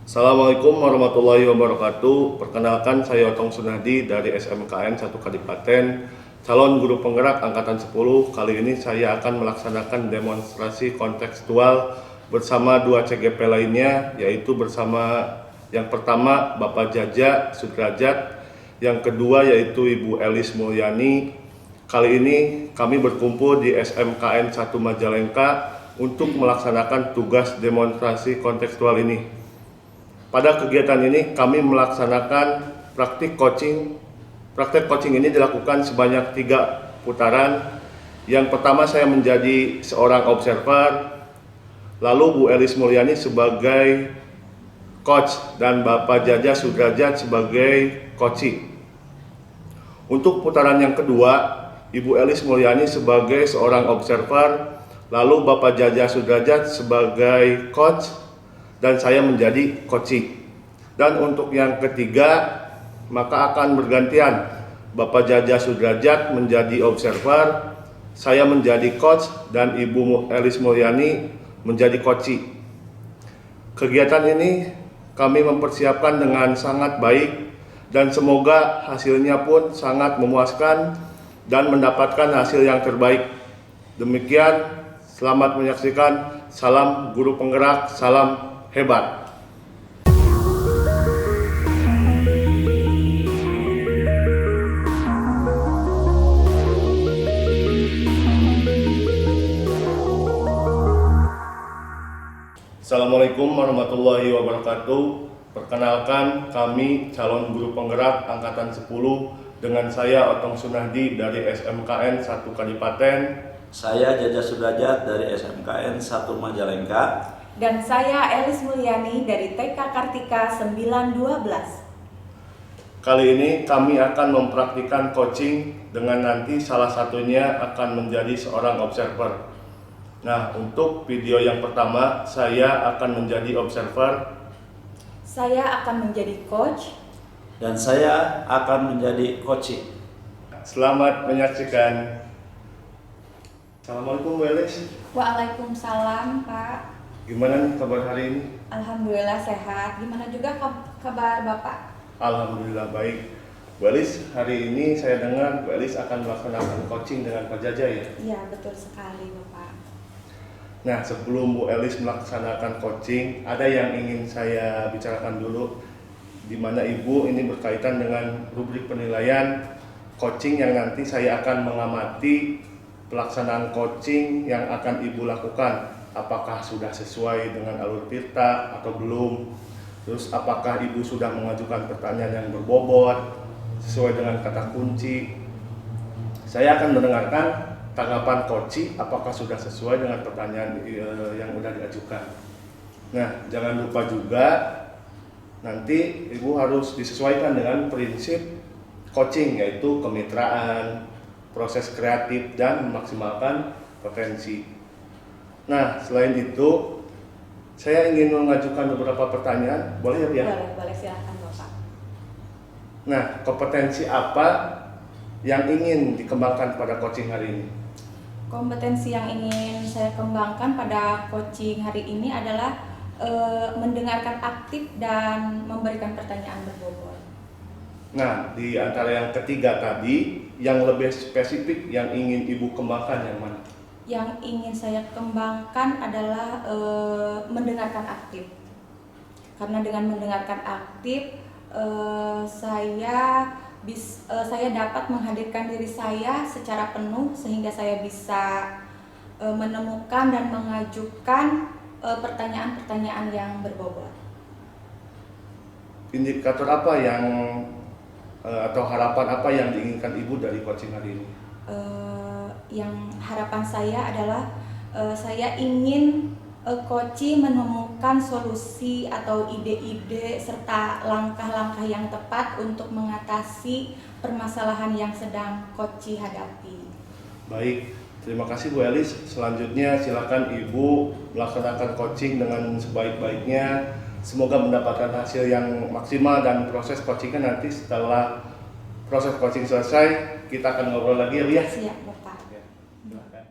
Assalamualaikum warahmatullahi wabarakatuh. Perkenalkan, saya Otong Sunadi dari SMKN 1 Kadipaten, calon guru penggerak angkatan 10. Kali ini saya akan melaksanakan demonstrasi kontekstual bersama dua CGP lainnya, yaitu bersama yang pertama Bapak Jaja Sudrajat, yang kedua yaitu Ibu Elis Mulyani. Kali ini kami berkumpul di SMKN 1 Majalengka untuk melaksanakan tugas demonstrasi kontekstual ini. Pada kegiatan ini kami melaksanakan praktik coaching. Praktek coaching ini dilakukan sebanyak 3 putaran. Yang pertama saya menjadi seorang observer, lalu Bu Elis Mulyani sebagai coach dan Bapak Jaja Sudrajat sebagai coaching. Untuk putaran yang kedua, Ibu Elis Mulyani sebagai seorang observer, lalu Bapak Jaja Sudrajat sebagai coach, dan saya menjadi coaching. Dan untuk yang ketiga, maka akan bergantian. Bapak Jaja Sudrajat menjadi observer, saya menjadi coach, dan Ibu Elis Mulyani menjadi coaching. Kegiatan ini kami mempersiapkan dengan sangat baik dan semoga hasilnya pun sangat memuaskan dan mendapatkan hasil yang terbaik. Demikian, selamat menyaksikan. Salam guru penggerak, salam hebat. Assalamualaikum warahmatullahi wabarakatuh. Perkenalkan, kami calon guru penggerak angkatan 10 dengan saya Otong Sunadi dari SMKN 1 Kadipaten. Saya Jaja Sudrajat dari SMKN 1 Majalengka. Dan saya Elis Mulyani dari TK Kartika 912. Kali ini kami akan mempraktikkan coaching dengan nanti salah satunya akan menjadi seorang observer. Nah, untuk video yang pertama saya akan menjadi observer. Saya akan menjadi coach. Dan saya akan menjadi coaching. Selamat menyaksikan. Assalamualaikum Bu Elis. Waalaikumsalam Pak. Gimana nih kabar hari ini? Alhamdulillah sehat. Gimana juga kabar Bapak? Alhamdulillah baik. Bu Elis, hari ini saya dengar Bu Elis akan melaksanakan coaching dengan Pak Jaja ya? Iya, betul sekali Bapak. Nah, sebelum Bu Elis melaksanakan coaching, ada yang ingin saya bicarakan dulu, di mana Ibu ini berkaitan dengan rubrik penilaian coaching yang nanti saya akan mengamati pelaksanaan coaching yang akan Ibu lakukan. Apakah sudah sesuai dengan alur Tirta atau belum? Terus apakah Ibu sudah mengajukan pertanyaan yang berbobot sesuai dengan kata kunci? Saya akan mendengarkan tanggapan coaching apakah sudah sesuai dengan pertanyaan yang sudah diajukan. Nah, jangan lupa juga nanti Ibu harus disesuaikan dengan prinsip coaching, yaitu kemitraan, proses kreatif, dan memaksimalkan potensi. Nah, selain itu saya ingin mengajukan beberapa pertanyaan, boleh ya? Boleh silakan Bapak. Nah, kompetensi apa yang ingin dikembangkan pada coaching hari ini? Kompetensi yang ingin saya kembangkan pada coaching hari ini adalah mendengarkan aktif dan memberikan pertanyaan berbobot. Nah, di antara yang ketiga tadi, yang lebih spesifik yang ingin Ibu kembangkan yang mana? Yang ingin saya kembangkan adalah mendengarkan aktif. Karena dengan mendengarkan aktif, saya dapat menghadirkan diri saya secara penuh sehingga saya bisa menemukan dan mengajukan pertanyaan-pertanyaan yang berbobot. Indikator apa yang atau harapan apa yang diinginkan Ibu dari coaching hari ini? Yang harapan saya adalah saya ingin coaching menemukan solusi atau ide-ide serta langkah-langkah yang tepat untuk mengatasi permasalahan yang sedang coaching hadapi. Baik, terima kasih Bu Elis. Selanjutnya silakan Ibu melaksanakan coaching dengan sebaik-baiknya. Semoga mendapatkan hasil yang maksimal dan proses coachingnya nanti setelah proses coaching selesai kita akan ngobrol lagi ya Bu ya. Siap Bapak. Ya, silakan.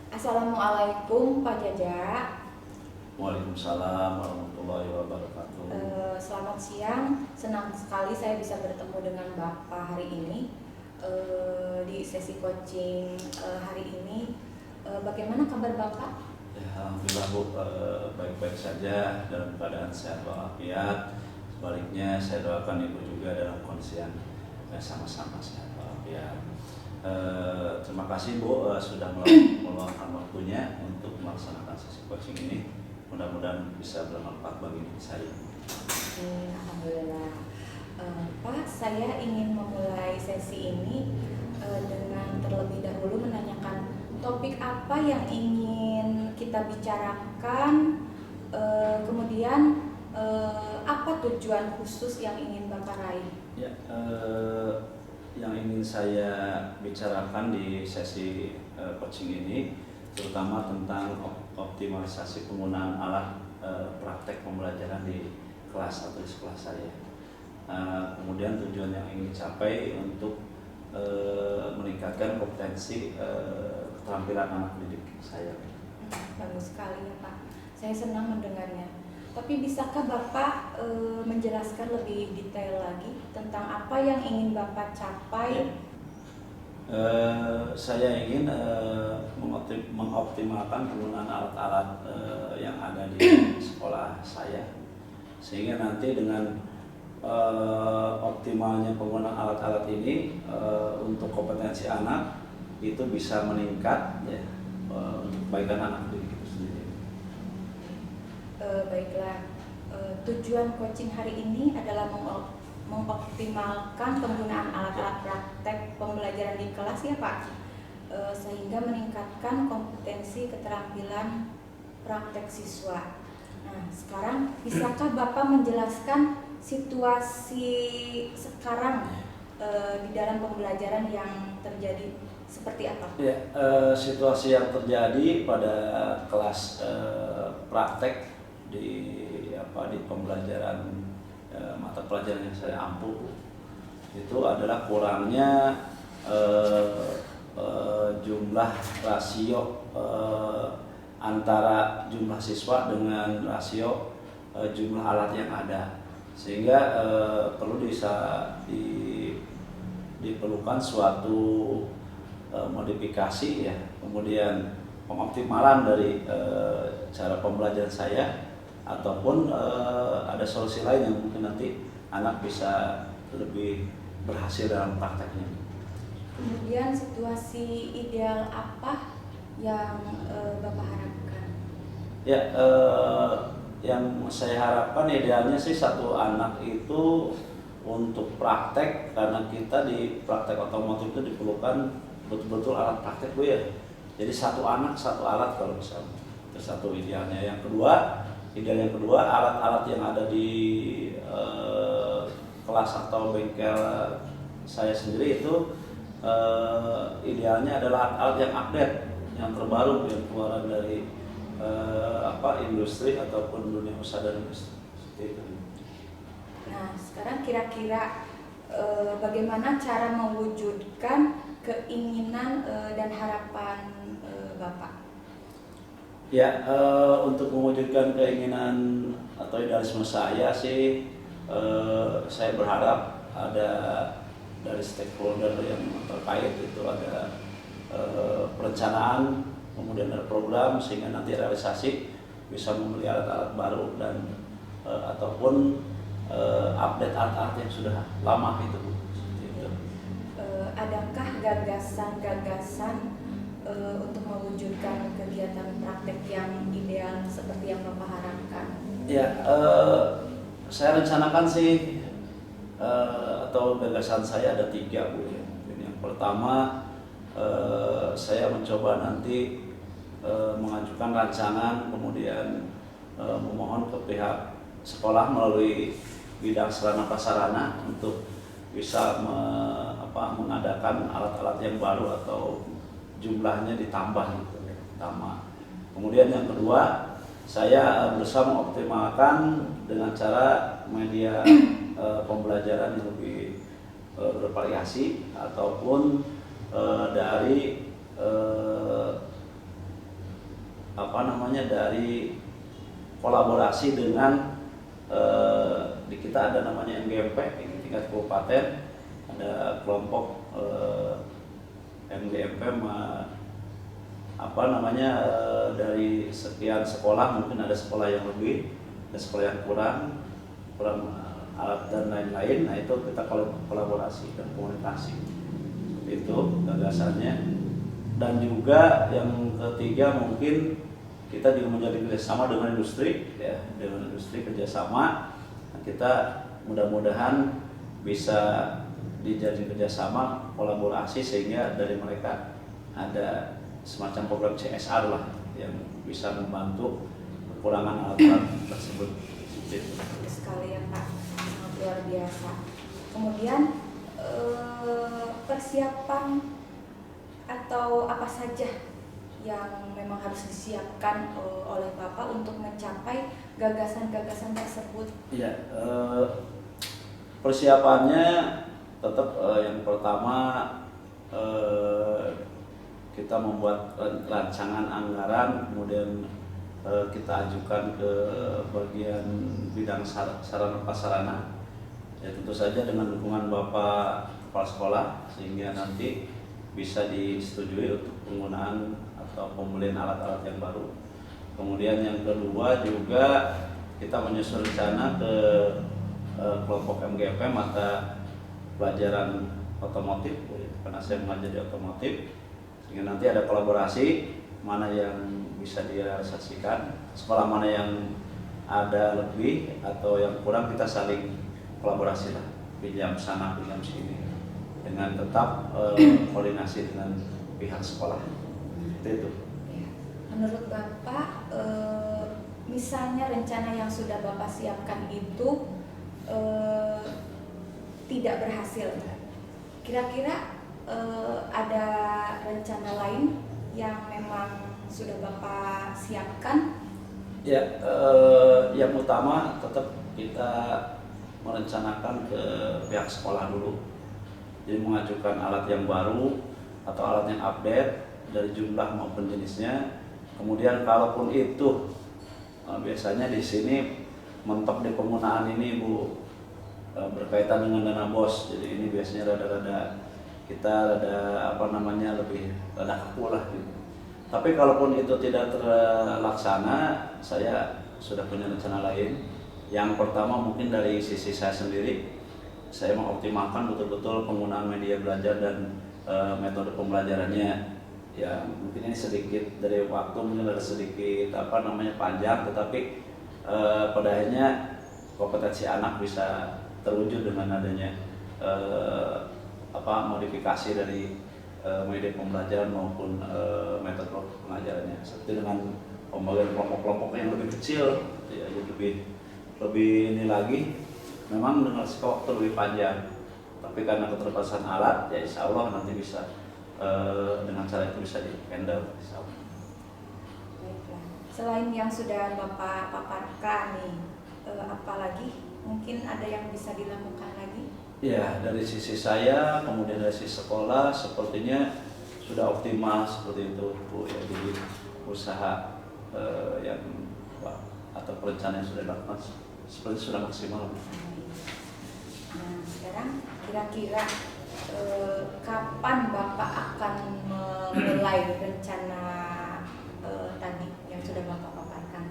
Assalamualaikum Pak Jaja. Waalaikumsalam warahmatullahi wabarakatuh. Selamat siang, senang sekali saya bisa bertemu dengan Bapak hari ini di sesi coaching hari ini. Bagaimana kabar Bapak? Ya, alhamdulillah Bu, baik-baik saja dalam keadaan sehat walafiat. Sebaliknya saya doakan Ibu juga dalam kondisi yang sama-sama sehat walafiat. Terima kasih Bu sudah meluangkan waktunya untuk melaksanakan sesi coaching ini. Mudah-mudahan bisa bermanfaat bagi saya. Alhamdulillah. Pak, saya ingin memulai sesi ini dengan terlebih dahulu menanyakan topik apa yang ingin kita bicarakan, kemudian apa tujuan khusus yang ingin Bapak raih? Ya, yang ingin saya bicarakan di sesi coaching ini terutama tentang optimalisasi penggunaan alat praktek pembelajaran di kelas atau di sekolah saya. Kemudian tujuan yang ingin dicapai untuk meningkatkan kompetensi keterampilan anak didik saya. Bagus sekali ya Pak, saya senang mendengarnya. Tapi bisakah Bapak menjelaskan lebih detail lagi tentang apa yang ingin Bapak capai? Saya ingin mengoptimalkan penggunaan alat-alat yang ada di sekolah saya, sehingga nanti dengan optimalnya penggunaan alat-alat ini untuk kompetensi anak itu bisa meningkat ya, untuk kebaikan anak didik itu sendiri. Baiklah, tujuan coaching hari ini adalah mengoptimalkan penggunaan alat-alat praktek pembelajaran di kelas ya Pak, sehingga meningkatkan kompetensi keterampilan praktek siswa. Nah, sekarang bisakah Bapak menjelaskan situasi sekarang di dalam pembelajaran yang terjadi seperti apa? Ya, situasi yang terjadi pada kelas praktek di pembelajaran mata pelajaran yang saya ampuh itu adalah kurangnya jumlah rasio antara jumlah siswa dengan rasio jumlah alat yang ada, sehingga perlu diperlukan suatu modifikasi ya, kemudian pengoptimalan dari cara pembelajaran saya, ataupun ada solusi lain yang mungkin nanti anak bisa lebih berhasil dalam prakteknya. Kemudian situasi ideal apa yang Bapak harapkan? Ya, yang saya harapkan idealnya sih satu anak itu untuk praktek, karena kita di praktek otomotif itu diperlukan betul-betul alat praktek Bu ya. Jadi satu anak satu alat kalau misalnya. Itu satu idealnya. Ideal yang kedua, alat-alat yang ada di kelas atau bengkel saya sendiri itu idealnya adalah alat yang update, yang terbaru, yang keluaran dari industri ataupun dunia usaha dan industri. Seperti itu. Nah, sekarang kira-kira bagaimana cara mewujudkan keinginan dan harapan Bapak? Ya, untuk mewujudkan keinginan atau idealisme saya sih, saya berharap ada dari stakeholder yang terkait itu ada perencanaan, kemudian ada program, sehingga nanti realisasi bisa membeli alat-alat baru dan ataupun update alat-alat yang sudah lama itu. Adakah gagasan-gagasan untuk mewujudkan kegiatan praktek yang ideal seperti yang Bapak harapkan? Ya, saya rencanakan sih atau gagasan saya ada 3 Bu. Yang pertama, saya mencoba nanti mengajukan rancangan, kemudian memohon ke pihak sekolah melalui bidang sarana prasarana untuk bisa mengadakan alat-alat yang baru atau jumlahnya ditambah gitu, ditambah. Kemudian yang kedua, saya berusaha mengoptimalkan dengan cara media pembelajaran yang lebih bervariasi, ataupun dari kolaborasi dengan di kita ada namanya MGMP di tingkat kabupaten, ada kelompok MGMP dari sekian sekolah, mungkin ada sekolah yang lebih, ada sekolah yang kurang alat dan lain-lain. Nah itu kita kolaborasi dan komunikasi, itu gagasannya. Dan juga yang ketiga mungkin kita juga menjadi kerjasama dengan industri, ya, dengan industri kerjasama. Nah, kita mudah-mudahan bisa dijadikan kerjasama kolaborasi sehingga dari mereka ada semacam program CSR lah yang bisa membantu kekurangan alat-alat tersebut. Bagus sekali ya Pak, sangat luar biasa. Kemudian persiapan atau apa saja yang memang harus disiapkan oleh Bapak untuk mencapai gagasan-gagasan tersebut? Iya, persiapannya tetap yang pertama kita membuat rancangan anggaran, kemudian kita ajukan ke bagian bidang sarana prasarana. Ya tentu saja dengan dukungan Bapak Kepala Sekolah sehingga nanti bisa disetujui untuk penggunaan atau pembelian alat-alat yang baru. Kemudian yang kedua juga kita menyusun rencana ke kelompok MGP mata pelajaran otomotif, karena saya mengajar di otomotif, sehingga nanti ada kolaborasi mana yang bisa direalisasikan, sekolah mana yang ada lebih atau yang kurang, kita saling kolaborasi lah, pinjam sana pinjam sini, dengan tetap koordinasi dengan pihak sekolah. Itu. Menurut Bapak, misalnya rencana yang sudah Bapak siapkan itu tidak berhasil, kira-kira ada rencana lain yang memang sudah Bapak siapkan? Ya, yang utama tetap kita merencanakan ke pihak sekolah dulu, jadi mengajukan alat yang baru atau alat yang update dari jumlah maupun jenisnya. Kemudian kalaupun itu biasanya di sini mentok di penggunaan ini Bu, berkaitan dengan dana BOS, jadi ini biasanya rada-rada kita lebih rada kaku lah gitu. Tapi kalaupun itu tidak terlaksana, saya sudah punya rencana lain. Yang pertama mungkin dari sisi saya sendiri, saya mengoptimalkan betul-betul penggunaan media belajar dan metode pembelajarannya. Ya mungkin ini sedikit dari waktu, mungkin ada sedikit panjang, tetapi pada akhirnya kompetensi anak bisa terwujud dengan adanya modifikasi dari media pembelajaran maupun metode pengajarannya, seperti dengan pembagian kelompok-kelompok yang lebih kecil, ya, lebih ini lagi, memang dengan waktu lebih panjang, tapi karena keterbatasan alat, ya insya Allah nanti bisa dengan cara itu bisa di-handle. Baiklah. Selain yang sudah Bapak paparkan nih, apalagi mungkin ada yang bisa dilakukan lagi? Ya, dari sisi saya, kemudian dari sisi sekolah, sepertinya sudah optimal seperti itu Bu. Ya, jadi usaha yang atau perencanaan yang sudah dilakukan seperti sudah maksimal. Nah, sekarang kira-kira kapan Bapak akan memulai rencana tadi yang sudah Bapak paparkan?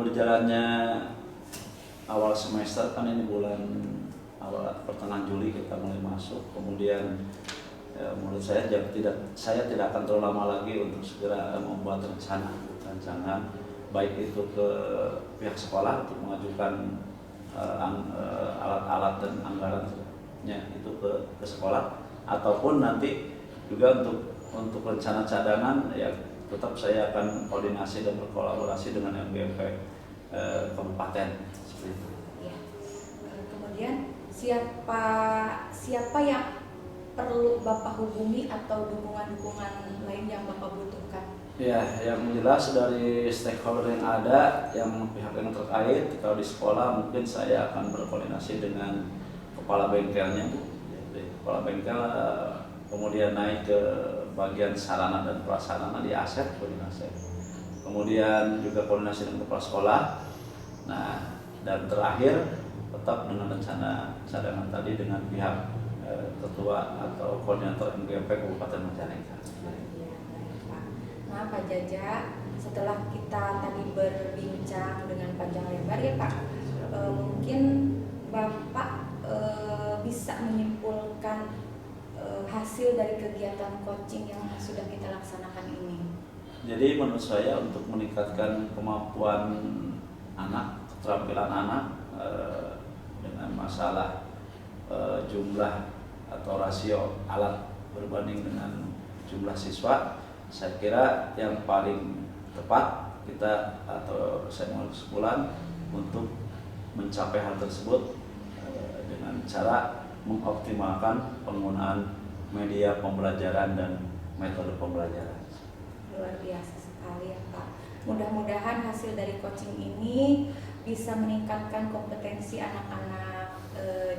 Berjalannya awal semester, kan ini bulan awal pertengahan Juli kita mulai masuk, kemudian menurut saya tidak akan terlalu lama lagi untuk segera membuat rencana baik itu ke pihak sekolah untuk mengajukan alat-alat dan anggarannya itu ke sekolah, ataupun nanti juga untuk rencana cadangan, ya tetap saya akan koordinasi dan berkolaborasi dengan MGMP kabupaten seperti itu. Ya. Kemudian siapa yang perlu Bapak hubungi atau dukungan-dukungan lain yang Bapak butuhkan? Ya, yang jelas dari stakeholder yang ada, yang pihak yang terkait, kalau di sekolah mungkin saya akan berkoordinasi dengan kepala bengkelnya Bu. Jadi, kepala bengkel kemudian naik ke bagian sarana dan prasarana di aset koordinasi. kemudian juga koordinasi dengan kepala sekolah. Nah, dan terakhir tetap dengan rencana cadangan tadi dengan pihak ketua atau koordinator MGP Kabupaten Majalengka. Iya, baik, Pak. Nah, Pak Jaja, setelah kita tadi berbincang dengan panjang lebar ya Pak, mungkin Bapak bisa menyimpulkan hasil dari kegiatan coaching yang sudah kita laksanakan ini. Jadi menurut saya untuk meningkatkan kemampuan anak, keterampilan anak dengan masalah jumlah atau rasio alat berbanding dengan jumlah siswa, saya kira yang paling tepat kita atau saya mengambil kesimpulan untuk mencapai hal tersebut dengan cara mengoptimalkan penggunaan media pembelajaran dan metode pembelajaran. Luar biasa sekali ya Pak. Mudah-mudahan hasil dari coaching ini bisa meningkatkan kompetensi anak-anak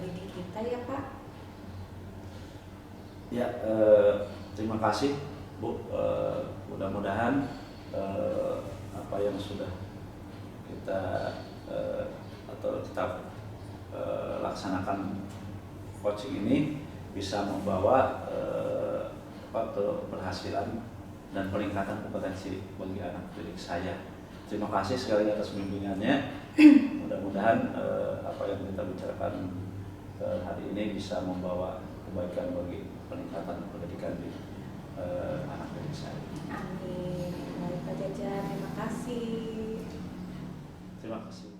didik kita ya Pak. Ya, terima kasih Bu. Mudah-mudahan apa yang sudah kita laksanakan coaching ini bisa membawa keberhasilan dan peningkatan kompetensi bagi anak didik saya. Terima kasih sekali atas bimbingannya. Mudah-mudahan apa yang kita bicarakan hari ini bisa membawa kebaikan bagi peningkatan pendidikan di anak didik saya. Amin. Baik Pak Jaja, terima kasih. Terima kasih.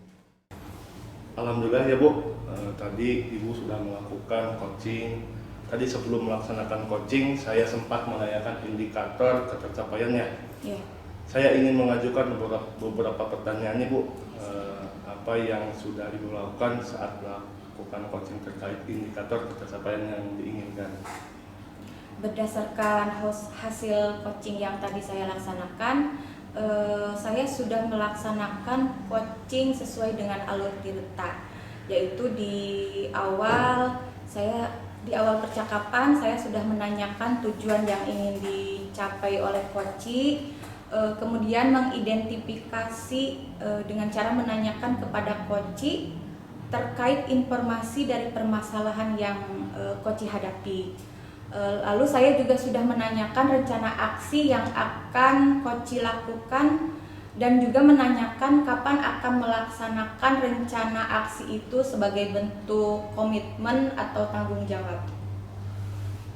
Alhamdulillah ya Bu, tadi Ibu sudah melakukan coaching. Tadi sebelum melaksanakan coaching, saya sempat menanyakan indikator ketercapaiannya. Yeah. Saya ingin mengajukan beberapa pertanyaan nih Bu. Apa yang sudah Ibu lakukan saat melakukan coaching terkait indikator ketercapaian yang diinginkan? Berdasarkan hasil coaching yang tadi saya laksanakan, saya sudah melaksanakan coaching sesuai dengan alur tirta, yaitu di awal percakapan saya sudah menanyakan tujuan yang ingin dicapai oleh coaching, kemudian mengidentifikasi dengan cara menanyakan kepada coaching terkait informasi dari permasalahan yang coaching hadapi. Lalu saya juga sudah menanyakan rencana aksi yang akan coaching lakukan dan juga menanyakan kapan akan melaksanakan rencana aksi itu sebagai bentuk komitmen atau tanggung jawab.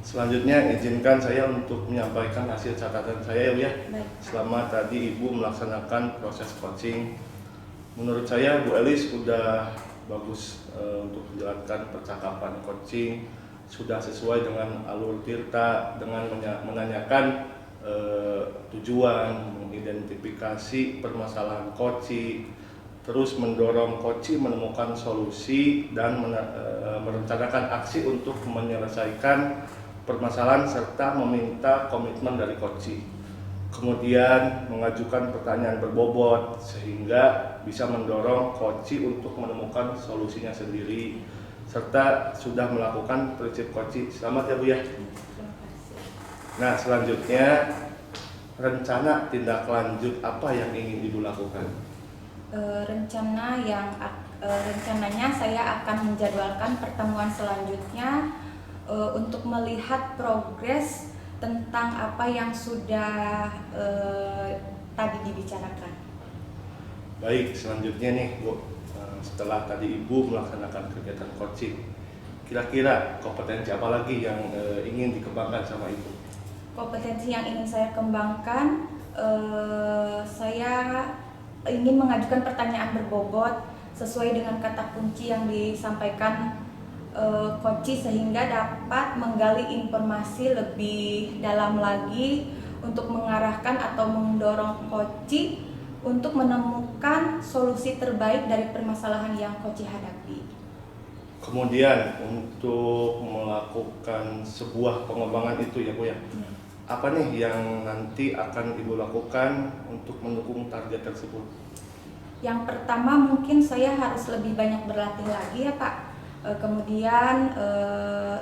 Selanjutnya izinkan saya untuk menyampaikan hasil catatan saya ya. Baik. Selama tadi Ibu melaksanakan proses coaching, menurut saya Bu Elis sudah bagus untuk menjalankan percakapan coaching, sudah sesuai dengan alur tirta, dengan menanyakan tujuan, mengidentifikasi permasalahan coaching, terus mendorong coaching menemukan solusi dan merencanakan aksi untuk menyelesaikan permasalahan serta meminta komitmen dari coaching. Kemudian mengajukan pertanyaan berbobot sehingga bisa mendorong coaching untuk menemukan solusinya sendiri, serta sudah melakukan prinsip coaching. Selamat ya Bu ya. Terima kasih. Nah, selanjutnya rencana tindak lanjut apa yang ingin Ibu lakukan? Rencananya saya akan menjadwalkan pertemuan selanjutnya untuk melihat progres tentang apa yang sudah tadi dibicarakan. Baik, selanjutnya nih Bu, setelah tadi Ibu melaksanakan kegiatan coaching, kira-kira kompetensi apa lagi yang ingin dikembangkan sama Ibu? Kompetensi yang ingin saya kembangkan, saya ingin mengajukan pertanyaan berbobot sesuai dengan kata kunci yang disampaikan coaching sehingga dapat menggali informasi lebih dalam lagi untuk mengarahkan atau mendorong coaching untuk menemukan solusi terbaik dari permasalahan yang coaching hadapi. Kemudian untuk melakukan sebuah pengembangan itu ya Bu ya, apa nih yang nanti akan Ibu lakukan untuk mendukung target tersebut? Yang pertama mungkin saya harus lebih banyak berlatih lagi ya Pak. Kemudian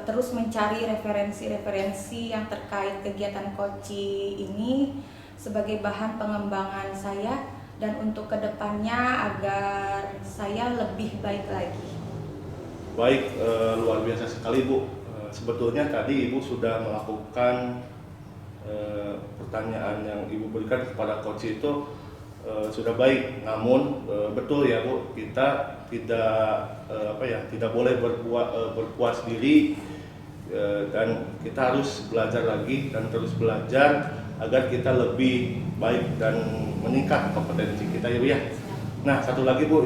terus mencari referensi-referensi yang terkait kegiatan coaching ini. sebagai bahan pengembangan saya dan untuk kedepannya agar saya lebih baik lagi. Baik, luar biasa sekali Bu. Sebetulnya tadi Ibu sudah melakukan pertanyaan yang Ibu berikan kepada coach itu sudah baik, namun betul ya Bu, kita tidak boleh berpuas diri dan kita harus belajar lagi dan terus belajar agar kita lebih baik dan meningkat kompetensi kita ya Bu ya. Nah, satu lagi Bu,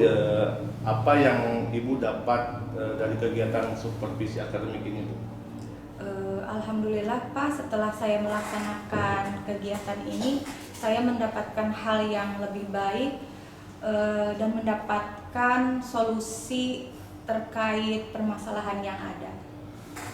apa yang Ibu dapat dari kegiatan supervisi akademik ini Bu? Alhamdulillah Pak, setelah saya melaksanakan kegiatan ini, saya mendapatkan hal yang lebih baik dan mendapatkan solusi terkait permasalahan yang ada.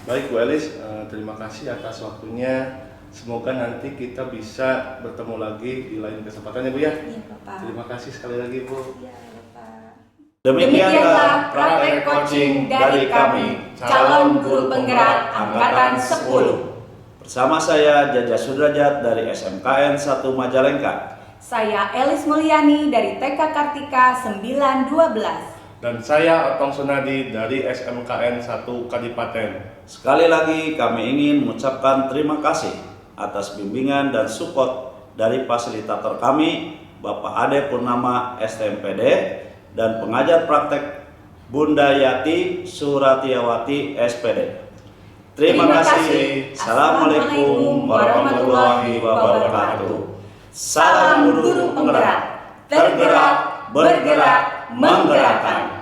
Baik Bu Elis, terima kasih atas waktunya. Semoga nanti kita bisa bertemu lagi di lain kesempatan ya Bu ya. Iya Bapak. Terima kasih sekali lagi Bu. Iya Bapak. Demikianlah praktek coaching dari kami, calon guru penggerak angkatan 10. Bersama saya Jaja Sudrajat dari SMKN 1 Majalengka. Saya Elis Mulyani dari TK Kartika 912. Dan saya Otong Sunadi dari SMKN 1 Kadipaten. Sekali lagi kami ingin mengucapkan terima kasih atas bimbingan dan support dari fasilitator kami, Bapak Ade Purnama STMPD, dan pengajar praktek Bunda Yati Suratiawati SPD. Terima kasih. Assalamualaikum warahmatullahi wabarakatuh. Salam guru penggerak, tergerak, bergerak, menggerakkan.